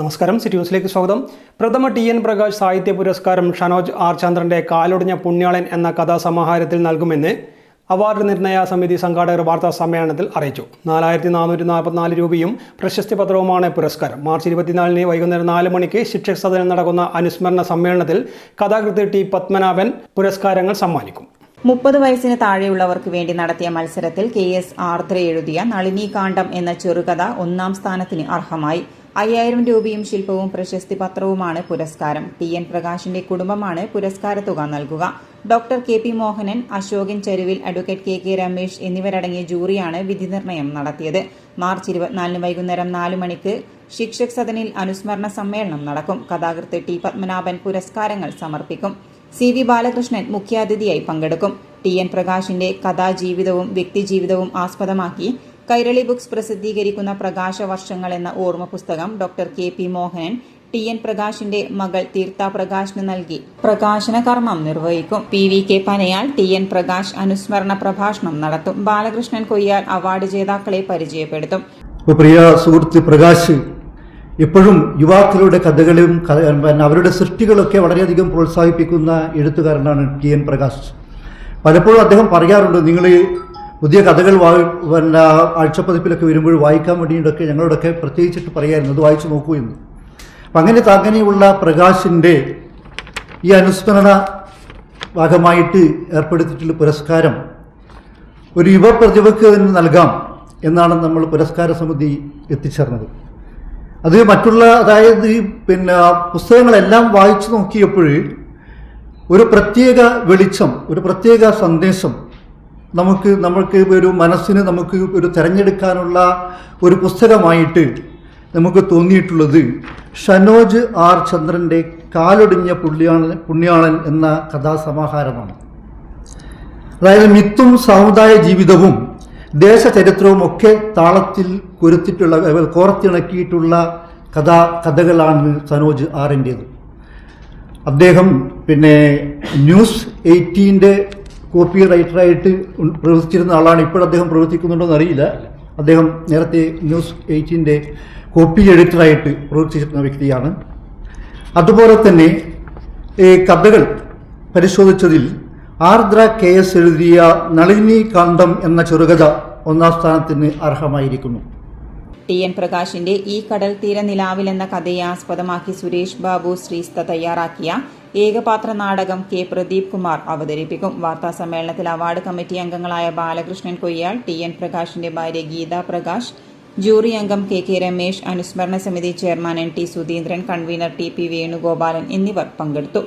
നമസ്കാരം. സിറ്റി ന്യൂസിലേക്ക് സ്വാഗതം. പ്രഥമ ടി.എൻ. പ്രകാശ് സാഹിത്യ പുരസ്കാരം ഷനോജ് ആർ. ചന്ദ്രന്റെ കാലൊടിഞ്ഞ പുണ്യാളൻ എന്ന കഥാസമാഹാരത്തിൽ നൽകുമെന്ന് അവാർഡ് നിർണയ സമിതി സംഘാടകർ വാർത്താ സമ്മേളനത്തിൽ അറിയിച്ചു. 4444 രൂപയും പ്രശസ്തി പത്രവുമാണ് പുരസ്കാരം. മാർച്ച് 24 വൈകുന്നേരം 4 മണിക്ക് ശിക്ഷക് സദനിൽ നടക്കുന്ന അനുസ്മരണ സമ്മേളനത്തിൽ കഥാകൃത്ത് ടി. പത്മനാഭൻ പുരസ്കാരങ്ങൾ സമ്മാനിക്കും. 30 വയസ്സിന് താഴെയുള്ളവർക്ക് വേണ്ടി നടത്തിയ മത്സരത്തിൽ KS ആർദ്ര എഴുതിയ നളിനീകാണ്ഡം എന്ന ചെറുകഥ 1ാം സ്ഥാനത്തിന് അർഹമായി. 5000 രൂപയും ശില്പവും പ്രശസ്തി പത്രവുമാണ് പുരസ്കാരം. ടി.എൻ. പ്രകാശിന്റെ കുടുംബമാണ് പുരസ്കാര തുക നൽകുക. Doctor KP Mohanan, Ashokan Charuvil, advocate KK Ramesh എന്നിവരടങ്ങിയ ജൂറിയാണ് വിധി നിർണയം നടത്തിയത്. മാർച്ച് 24 വൈകുന്നേരം 4 മണിക്ക് ശിക്ഷക് സദനിൽ അനുസ്മരണ സമ്മേളനം നടക്കും. കഥാകൃത്ത് ടി. പത്മനാഭൻ പുരസ്കാരങ്ങൾ സമർപ്പിക്കും. CV ബാലകൃഷ്ണൻ മുഖ്യാതിഥിയായി പങ്കെടുക്കും. ടി.എൻ. പ്രകാശിന്റെ കഥാജീവിതവും വ്യക്തിജീവിതവും ആസ്പദമാക്കി കൈരളി ബുക്സ് പ്രസിദ്ധീകരിക്കുന്ന പ്രകാശവർഷങ്ങൾ എന്ന ഓർമ്മ പുസ്തകം ഡോക്ടർ KP മോഹനൻ ടി.എൻ. പ്രകാശിന്റെ മകൾ തീർത്ഥ പ്രകാശിന് നൽകി പ്രകാശന കർമ്മം നിർവഹിക്കും. PVK Panayal TN. പ്രകാശ് അനുസ്മരണ പ്രഭാഷണം നടത്തും. ബാലകൃഷ്ണൻ കൊയ്യാൽ അവാർഡ് ജേതാക്കളെ പരിചയപ്പെടുത്തും. പ്രിയ സുഹൃത്ത് പ്രകാശ് എപ്പോഴും യുവാക്കളുടെ കഥകളും അവരുടെ സൃഷ്ടികളൊക്കെ വളരെയധികം പ്രോത്സാഹിപ്പിക്കുന്ന എഴുത്തുകാരനാണ് ടി.എൻ. പ്രകാശ്. പലപ്പോഴും അദ്ദേഹം പറയാറുണ്ട്, നിങ്ങൾ പുതിയ കഥകൾ ആഴ്ചപ്പതിപ്പിലൊക്കെ വരുമ്പോൾ വായിക്കാൻ വേണ്ടിയിട്ടൊക്കെ ഞങ്ങളോടൊക്കെ പ്രത്യേകിച്ചിട്ട് പറയായിരുന്നു, അത് വായിച്ചു നോക്കൂ എന്ന്. അപ്പം അങ്ങനെയുള്ള പ്രകാശിൻ്റെ ഈ അനുസ്മരണ ഭാഗമായിട്ട് ഏർപ്പെടുത്തിയിട്ടുള്ള പുരസ്കാരം ഒരു യുവപ്രതിഭയ്ക്ക് നൽകാം എന്നാണ് നമ്മൾ പുരസ്കാര സമിതി എത്തിച്ചേർന്നത്. അത് അതായത് പുസ്തകങ്ങളെല്ലാം വായിച്ചു നോക്കിയപ്പോൾ ഒരു പ്രത്യേക വെളിച്ചം, ഒരു പ്രത്യേക സന്ദേശം നമ്മൾക്ക് ഒരു മനസ്സിന് നമുക്ക് ഒരു തിരഞ്ഞെടുക്കാനുള്ള ഒരു പുസ്തകമായിട്ട് നമുക്ക് തോന്നിയിട്ടുള്ളത് ഷനോജ് ആർ. ചന്ദ്രൻ്റെ കാലൊടിഞ്ഞ പുണ്യാളൻ എന്ന കഥാസമാഹാരമാണ്. അതായത് മിത്തും സമുദായ ജീവിതവും ദേശചരിത്രവും ഒക്കെ താളത്തിൽ കോർത്തിണക്കിയിട്ടുള്ള കഥകളാണ് സനോജ് ആറിൻ്റേത്. അദ്ദേഹം ന്യൂസ് 18-ൻ്റെ കോപ്പി റൈറ്ററായിട്ട് പ്രവർത്തിച്ചിരുന്ന ആളാണ്. ഇപ്പോൾ അദ്ദേഹം പ്രവർത്തിക്കുന്നുണ്ടോ എന്നറിയില്ല. അദ്ദേഹം നേരത്തെ ന്യൂസ് 18-ൻ്റെ കോപ്പി എഡിറ്ററായിട്ട് പ്രവർത്തിച്ചിരുന്ന വ്യക്തിയാണ്. അതുപോലെ തന്നെ കഥകൾ പരിശോധിച്ചതിൽ ആർദ്ര KS എഴുതിയ നളിനീകാണ്ഡം എന്ന ചെറുകഥ 1ാം സ്ഥാനത്തിന് അർഹമായിരിക്കുന്നു. ടി.എൻ. പ്രകാശിന്റെ ഈ കടൽ തീര നിലാവിൽ എന്ന കഥയെ ആസ്പദമാക്കി സുരേഷ് ബാബു ശ്രീസ്ത തയ്യാറാക്കിയ ഏകപാത്ര നാടകം K. പ്രദീപ് കുമാർ അവതരിപ്പിക്കും. വാർത്താ സമ്മേളനത്തിൽ അവാർഡ് കമ്മിറ്റി അംഗങ്ങളായ ബാലകൃഷ്ണൻ കൊയ്യാൽ, ടി.എൻ. പ്രകാശിന്റെ ഭാര്യ ഗീത പ്രകാശ്, ജൂറി അംഗം KK രമേശ്, അനുസ്മരണ സമിതി chairman NT Sudheendran, convener TP Venugopalan എന്നിവർ പങ്കെടുത്തു.